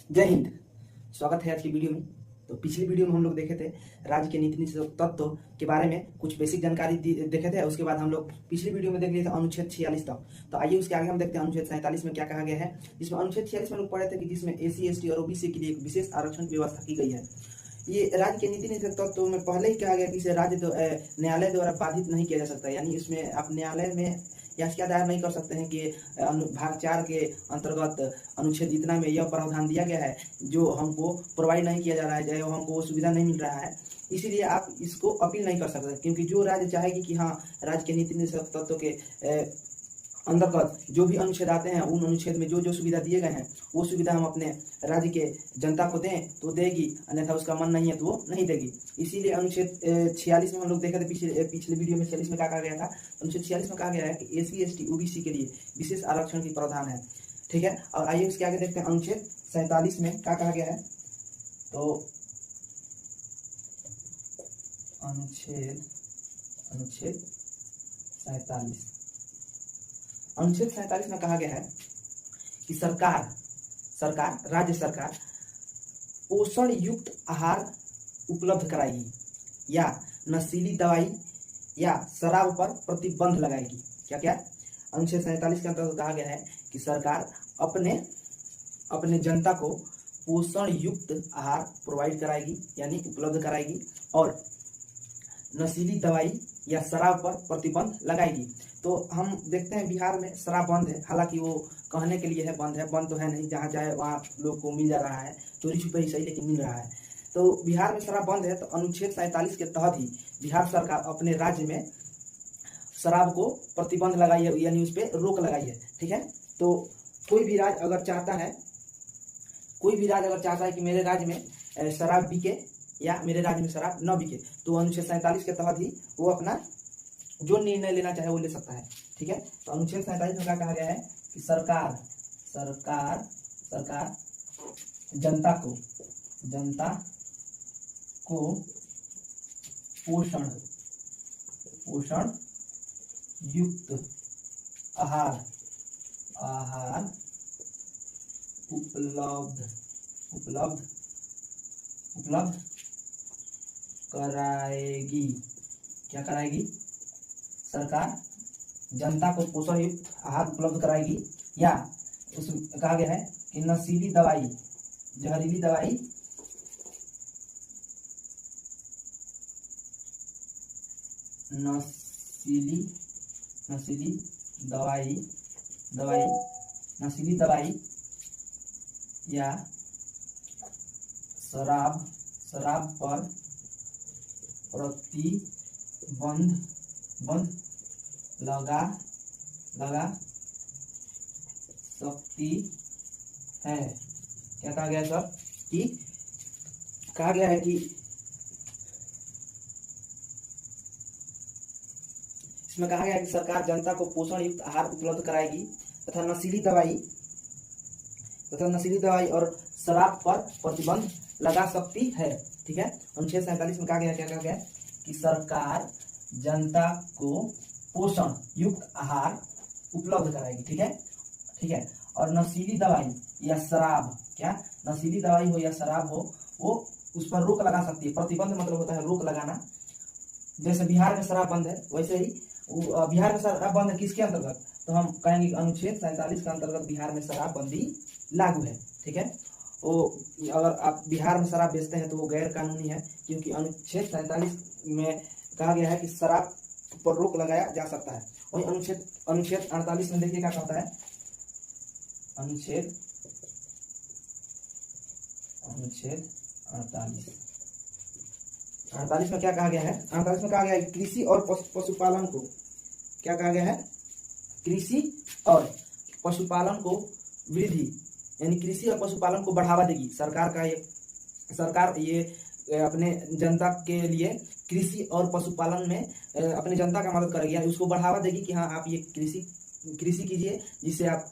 जय हिंद। स्वागत है आज की वीडियो में। तो पिछली वीडियो में हम लोग देखे थे राज्य के नीति तत्व के बारे में कुछ बेसिक जानकारी देखे थे। उसके बाद हम लोग पिछली वीडियो में देख लिए थे अनुच्छेद 46 तक। तो आइए उसके आगे हम देखते हैं अनुच्छेद 47 में क्या कहा गया है। जिसमें अनुच्छेद 46 में लोग पढ़े थे कि जिसमें SC ST और OBC के लिए एक विशेष आरक्षण की व्यवस्था की गई है। ये राज्य के नीति तत्व में पहले ही कहा गया कि इसे राज्य न्यायालय द्वारा बाधित नहीं किया जा सकता। यानी इसमें आप न्यायालय में याचिका दायर नहीं कर सकते हैं कि भाग 4 के अंतर्गत अनुच्छेद इतना में यह प्रावधान दिया गया है जो हमको प्रोवाइड नहीं किया जा रहा है, चाहे हमको वो सुविधा नहीं मिल रहा है, इसीलिए आप इसको अपील नहीं कर सकते। क्योंकि जो राज्य चाहेगी कि हाँ राज्य के नीति तत्व के अंतर्गत जो भी अनुच्छेद आते हैं उन अनुच्छेद में जो जो सुविधा दिए गए हैं वो सुविधा हम अपने राज्य के जनता को दें तो देगी, अन्यथा उसका मन नहीं है तो वो नहीं देगी। इसीलिए अनुच्छेद 46 में हम लोग देखे थे पिछले वीडियो में 46 में क्या कहा गया था। अनुच्छेद 46 में कहा गया है कि SC ST OBC के लिए विशेष आरक्षण की प्रावधान है। ठीक है, और आइए उसके आगे देखते हैं अनुच्छेद 47 में क्या कहा गया है। तो अनुच्छेद 47 में कहा गया है कि राज्य सरकार पोषण युक्त आहार उपलब्ध कराएगी या नशीली दवाई या शराब पर प्रतिबंध लगाएगी। क्या क्या अनुच्छेद 47 के अंतर्गत कहा गया है कि सरकार अपने जनता को पोषण युक्त आहार प्रोवाइड कराएगी यानी उपलब्ध कराएगी और नशीली दवाई या शराब पर प्रतिबंध लगाएगी। तो हम देखते हैं बिहार में शराब बंद है, हालांकि वो कहने के लिए है बंद तो है नहीं, जहाँ चाहे वहाँ लोग को मिल जा रहा है, चोरी छुपे ही सही लेकिन मिल रहा है। तो बिहार में शराब बंद है, तो अनुच्छेद 47 के तहत ही बिहार सरकार अपने राज्य में शराब को प्रतिबंध लगाई है यानी उस पर रोक लगाई है। ठीक है, तो कोई भी राज्य अगर चाहता है कि मेरे राज्य में शराब बिके या मेरे राज्य में शराब न बिके, तो अनुच्छेद 47 के तहत ही वो अपना जो निर्णय लेना चाहे वो ले सकता है। ठीक है, तो अनुच्छेद 47 में क्या कहा गया है कि सरकार जनता को पोषण युक्त आहार उपलब्ध कराएगी। क्या कराएगी? सरकार जनता को पोषण युक्त आहार उपलब्ध कराएगी या उसमें कहा गया है कि नशीली दवाई जहरीली दवाई या शराब पर प्रतिबंध लगा सकती है। क्या कहा गया सर कि कहा गया है कि इसमें कहा गया है कि सरकार जनता को पोषण युक्त आहार उपलब्ध कराएगी तथा नशीली दवाई और शराब पर प्रतिबंध लगा सकती है। ठीक है, अनुच्छेद 47 में कहा गया क्या कहा गया कि सरकार जनता को पोषण युक्त आहार उपलब्ध कराएगी। ठीक है, और नशीली दवाई या शराब नशीली दवाई हो या शराब हो वो उस पर रोक लगा सकती है। प्रतिबंध मतलब होता है रोक लगाना। जैसे बिहार में शराब बंद है वैसे ही बिहार में शराब बंद है किसके अंतर्गत, तो हम कहेंगे अनुच्छेद 47 के अंतर्गत बिहार में शराब बंदी लागू है। ठीक है, वो अगर आप बिहार में शराब बेचते हैं तो वो गैर कानूनी है, क्योंकि अनुच्छेद 47 में कहा गया है कि शराब पर रोक लगाया जा सकता है। वही अनुच्छेद 48 में देखिए क्या कहता है। अनुच्छेद 48 में क्या कहा गया है। 48 में कहा गया है कृषि और पशुपालन को क्या कहा गया है, कृषि और पशुपालन को वृद्धि यानी कृषि और पशुपालन को बढ़ावा देगी। सरकार ये अपने जनता के लिए कृषि और पशुपालन में अपने जनता का मदद करेगी, यानी उसको बढ़ावा देगी कि हाँ आप ये कृषि कीजिए जिससे आप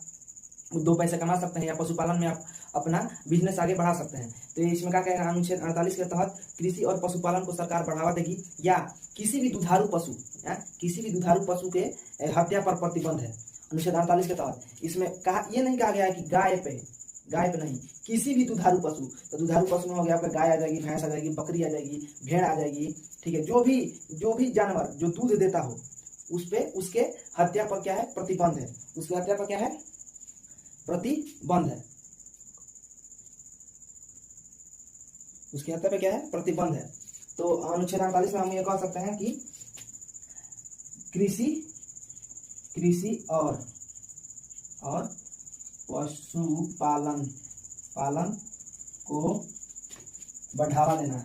2 पैसे कमा सकते हैं या पशुपालन में आप अपना बिजनेस आगे बढ़ा सकते हैं। तो इसमें क्या कहेगा अनुच्छेद 48 के तहत कृषि और पशुपालन को सरकार बढ़ावा देगी या किसी भी दुधारू पशु के हत्या पर प्रतिबंध है। अनुच्छेद 48 के तहत इसमें कहा ये नहीं कहा गया है कि गाय पे नहीं, किसी भी दुधारू पशु। तो दुधारू पशु में हो गया आपका गाय आ जाएगी, भैंस आ जाएगी, बकरी आ जाएगी, भेड़ आ जाएगी, ठीक है। जो भी जानवर जो दूध देता हो उस पे उसके हत्या पर क्या है, प्रतिबंध है। उसके हत्या पर क्या है, प्रतिबंध है। उसकी हत्या पे क्या है, प्रतिबंध है। तो अनुच्छेद 48 में हम ये कह सकते हैं कि कृषि और पशुपालन को बढ़ावा देना,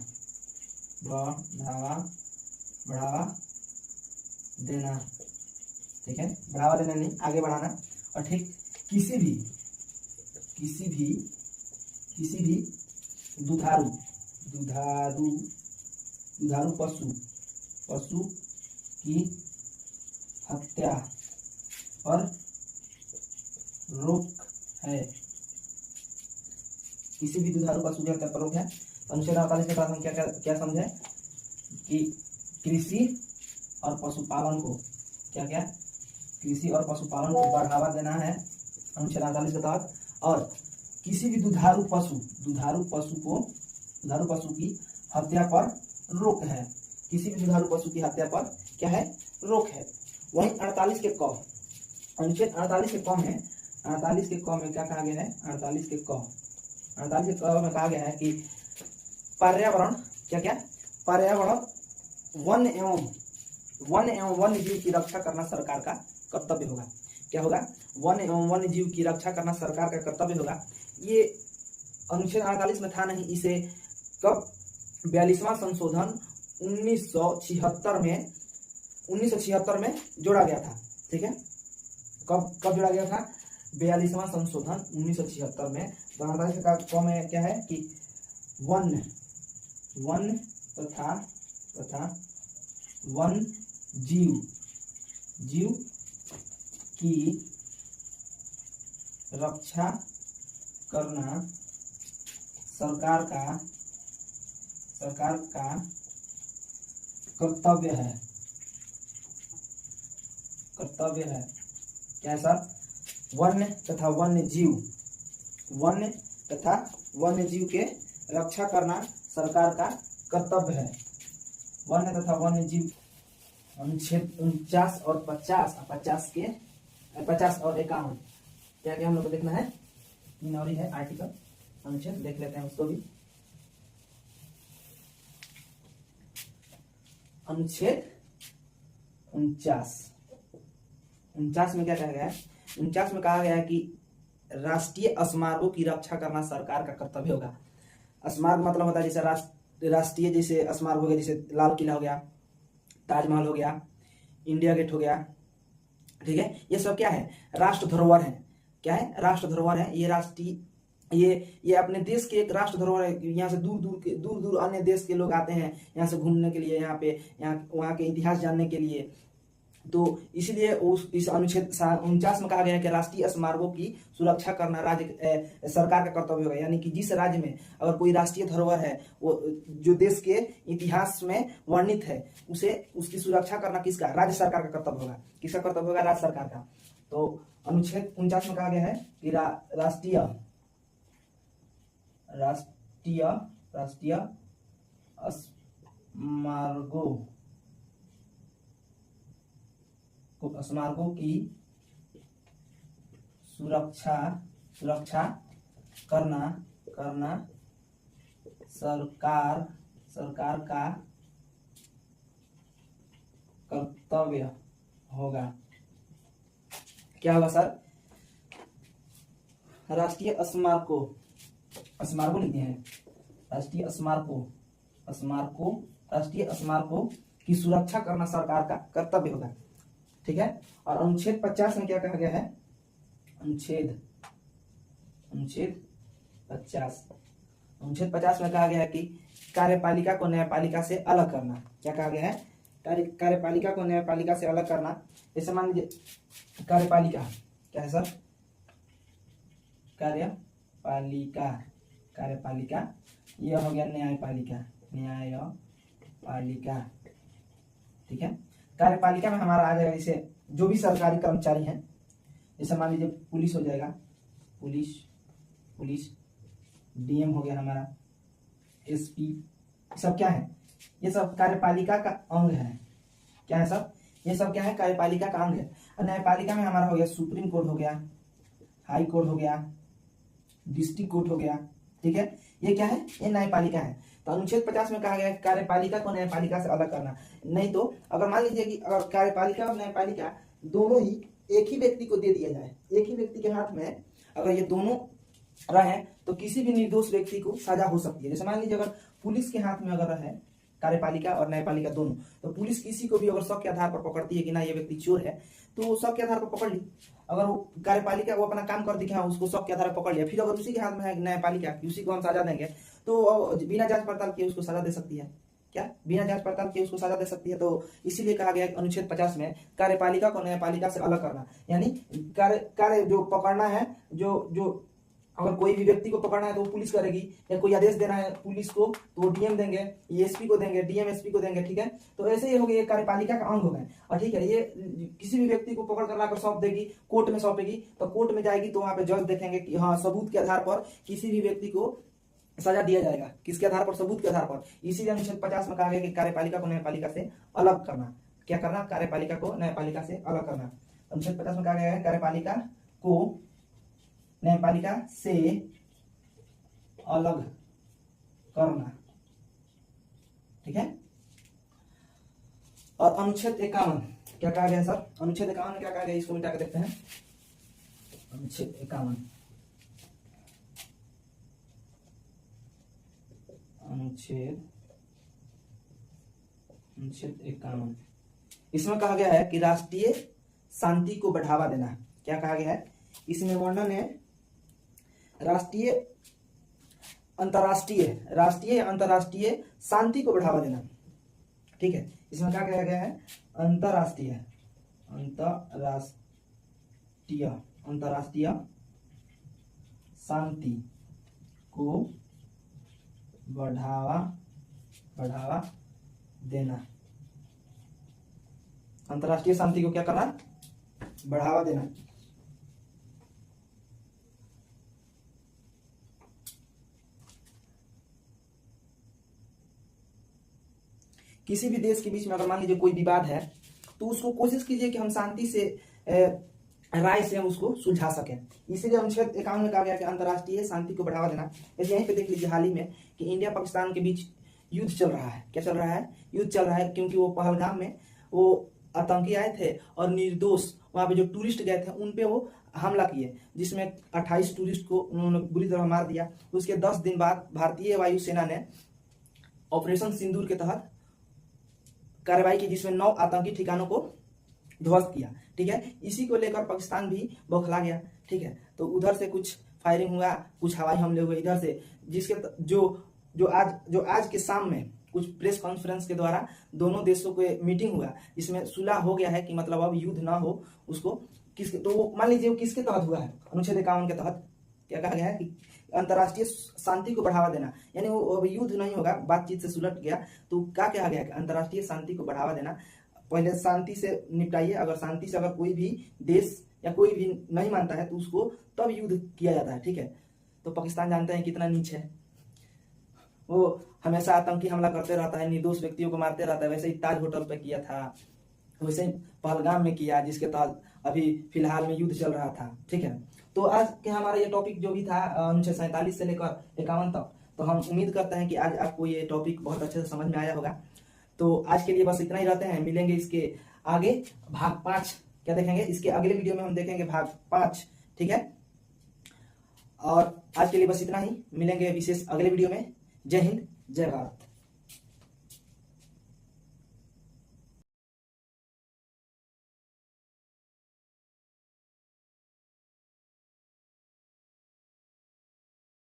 ठीक है। बढ़ावा देना नहीं, आगे बढ़ाना। और ठीक किसी भी दुधारू पशु की हत्या पर रोक है। किसी भी दुधारू पशु की हत्या पर रोक है। अनुच्छेद 48 के साथ हम क्या समझे कि कृषि और पशुपालन को कृषि और पशुपालन को बढ़ावा देना है अनुच्छेद 48 के तहत। और किसी भी दुधारू पशु की हत्या पर रोक है। किसी भी दुधारू पशु की हत्या पर क्या है, रोक है। वही 48 के क, अनुच्छेद 48 के क में 48 के क में क्या कहा गया है, 48 के क में कहा गया है कि पर्यावरण पर्यावरण वन एवं वन्य जीव की रक्षा करना सरकार का कर्तव्य होगा। क्या होगा, वन एवं वन्य जीव की रक्षा करना सरकार का कर्तव्य होगा। ये अनुच्छेद 48 में था नहीं, इसे कब 42वां संशोधन 1976 में जोड़ा गया था, ठीक है। कब जोड़ा गया था, 42वां संशोधन 1976 में। 48 का क में क्या है कि वन तथा वन जीव की रक्षा करना सरकार का कर्तव्य है। क्या है सर, वन्य तथा वन्य जीव के रक्षा करना सरकार का कर्तव्य है। वन्य तथा वन्य जीव अनुच्छेद 49 और 50 और 51 क्या हम लोग को देखना है, 3 और ही है आर्टिकल, अनुच्छेद देख लेते हैं उसको भी। अनुच्छेद 49 में क्या कहा गया है, 49 में कहा गया है कि राष्ट्रीय स्मारकों की रक्षा करना सरकार का कर्तव्य होगा। स्मारक मतलब होता है जैसे राष्ट्रीय जैसे स्मारक हो गया, जैसे लाल किला हो गया, ताजमहल हो गया, इंडिया गेट हो गया, ठीक है। ये सब क्या है, राष्ट्र धरोहर है। क्या है, राष्ट्र धरोहर है। ये राष्ट्रीय ये अपने देश के एक राष्ट्र धरोहर है। यहाँ से दूर अन्य देश के लोग आते हैं यहाँ से घूमने के लिए, वहाँ के इतिहास जानने के लिए। तो इसलिए इस अनुच्छेद 49 में कहा गया है कि राष्ट्रीय स्मारकों की सुरक्षा करना सरकार का कर्तव्य होगा। यानी कि जिस राज्य में अगर कोई राष्ट्रीय धरोहर है, वो जो देश के इतिहास में वर्णित है, उसकी सुरक्षा करना किसका, राज्य सरकार का कर्तव्य होगा। किसका कर्तव्य होगा, राज्य सरकार का। तो अनुच्छेद 49 में कहा गया है कि राष्ट्रीय स्मारकों की सुरक्षा करना सरकार का कर्तव्य होगा। क्या होगा सर, राष्ट्रीय स्मारकों लिखते हैं, राष्ट्रीय स्मारकों की सुरक्षा करना सरकार का कर्तव्य होगा, ठीक है। और अनुच्छेद 50 में क्या कहा गया है, अनुच्छेद 50 में कहा गया है कि कार्यपालिका को न्यायपालिका से अलग करना। क्या कहा गया है, कार्यपालिका को न्यायपालिका से अलग करना। जैसे मान लीजिए कार्यपालिका क्या है सर, कार्यपालिका यह हो गया न्यायपालिका, ठीक है। कार्यपालिका में हमारा आ जाएगा जैसे जो भी सरकारी कर्मचारी हैं, जैसे मान लीजिए पुलिस हो जाएगा, पुलिस पुलिस, डीएम हो गया हमारा, एसपी, सब क्या है, ये सब कार्यपालिका का अंग है। क्या है सब, ये सब क्या है, कार्यपालिका का अंग है। और न्यायपालिका में हमारा हो गया सुप्रीम कोर्ट हो गया, हाई कोर्ट हो गया, डिस्ट्रिक्ट कोर्ट हो गया, ठीक है। ये क्या है, ये न्यायपालिका है। तो अनुच्छेद 50 में कहा गया है कार्यपालिका को न्यायपालिका से अलग करना। नहीं तो अगर मान लीजिए कि अगर कार्यपालिका और न्यायपालिका दोनों ही एक ही व्यक्ति को दे दिया जाए, एक ही व्यक्ति के हाथ में अगर ये दोनों रहे तो किसी भी निर्दोष व्यक्ति को सजा हो सकती है। जैसे मान लीजिए अगर पुलिस के हाथ में अगर रहे कार्यपालिका और न्यायपालिका दोनों, तो पुलिस किसी को भी अगर शक के आधार पर पकड़ती है कि ना ये व्यक्ति चोर है, तो वो शक के आधार पर पकड़ ली। अगर वो कार्यपालिका वो अपना काम कर दिखा, उसको शक के आधार पर पकड़ लिया, फिर अगर उसी के हाथ में है न्यायपालिका कि उसी को हम सजा देंगे, तो बिना जांच पड़ताल किए उसको सजा दे सकती है। क्या, बिना जांच पड़ताल किए उसको सजा दे सकती है। तो इसीलिए कहा गया अनुच्छेद 50 में कार्यपालिका को न्यायपालिका से अलग करना, यानी कार्य जो पकड़ना है, जो अगर कोई भी व्यक्ति को पकड़ना है तो वो पुलिस करेगी, या कोई आदेश देना है पुलिस को तो वो डीएम देंगे, एसपी को देंगे, डीएम एसपी को देंगे, ठीक है। तो ऐसे ही हो गया, ये कार्यपालिका का अंग हो गए। और ठीक है, ये किसी भी व्यक्ति को पकड़ कर लाकर सौंप देगी, कोर्ट में सौंपेगी, तो कोर्ट में जाएगी तो वहां पे जज देखेंगे कि हाँ सबूत के आधार पर किसी भी व्यक्ति को सजा दिया जाएगा। किसके आधार पर, सबूत के आधार पर। इसीलिए अनुच्छेद 50 में कहा गया कि कार्यपालिका को न्यायपालिका से अलग करना। क्या करना, कार्यपालिका को न्यायपालिका से अलग करना। अनुच्छेद 50 में कहा गया है कार्यपालिका को न्यायपालिका से अलग करना, ठीक है। और अनुच्छेद 51 क्या कहा गया सर, अनुच्छेद 51 में क्या कहा गया, इसको मिटा के देखते हैं। अनुच्छेद 51, अनुच्छेद 51, इसमें कहा गया है कि राष्ट्रीय शांति को बढ़ावा देना। क्या कहा गया है, इसमें वर्णन है राष्ट्रीय अंतरराष्ट्रीय शांति को बढ़ावा देना, ठीक है। इसमें क्या कहा गया है, अंतरराष्ट्रीय शांति को बढ़ावा देना। अंतरराष्ट्रीय शांति को क्या करना, बढ़ावा देना। किसी भी देश के बीच में अगर मान लीजिए कोई विवाद है तो उसको कोशिश कीजिए कि हम शांति से राय से हम उसको सुलझा सकें। इसीलिए अनुच्छेद 51 में कहा गया कि अंतरराष्ट्रीय शांति को बढ़ावा देना। जैसे यहीं पे देख लीजिए हाल ही में कि इंडिया पाकिस्तान के बीच युद्ध चल रहा है। क्या चल रहा है, युद्ध चल रहा है, क्योंकि वो पहलगाम में वो आतंकी आए थे और निर्दोष वहां पे जो टूरिस्ट गए थे उन पे वो हमला किए, जिसमें 28 टूरिस्ट को उन्होंने बुरी तरह मार दिया। उसके 10 दिन बाद भारतीय वायुसेना ने ऑपरेशन सिंदूर के तहत कार्रवाई की, जिसमें 9 आतंकी ठिकानों को ध्वस्त किया, ठीक है। इसी को लेकर पाकिस्तान भी बौखला गया, ठीक है। तो उधर से कुछ फायरिंग हुआ, कुछ हवाई हमले हुए इधर से, जिसके जो आज के शाम में कुछ प्रेस कॉन्फ्रेंस के द्वारा दोनों देशों के मीटिंग हुआ, जिसमें सुलह हो गया है कि मतलब अब युद्ध ना हो। उसको किसके, तो मान लीजिए किसके तहत हुआ है, अनुच्छेद 51 के तहत। क्या कहा गया है कि अंतरराष्ट्रीय शांति को बढ़ावा देना, यानी वो अब युद्ध नहीं होगा, बातचीत से सुलझ गया। तो क्या कहा गया कि अंतरराष्ट्रीय शांति को बढ़ावा देना। पहले शांति से निपटाइए। अगर शांति से अगर कोई भी देश या कोई भी नहीं मानता है तो उसको तब युद्ध किया जाता है, ठीक है। तो पाकिस्तान जानते हैं कितना नीच है, वो हमेशा आतंकी हमला करते रहता है, निर्दोष व्यक्तियों को मारते रहता है। वैसे ही ताज होटल पे किया था, वैसे ही पहलगाम में किया, जिसके तहत अभी फिलहाल में युद्ध चल रहा था, ठीक है। तो आज के हमारा ये टॉपिक जो भी था अनुच्छेद 47 से लेकर 51 तक, तो हम उम्मीद करते हैं कि आज आपको ये टॉपिक बहुत अच्छे से समझ में आया होगा। तो आज के लिए बस इतना ही रहते हैं। मिलेंगे इसके आगे भाग 5 क्या देखेंगे, इसके अगले वीडियो में हम देखेंगे भाग 5, ठीक है। और आज के लिए बस इतना ही, मिलेंगे विशेष अगले वीडियो में। जय हिंद, जय भारत।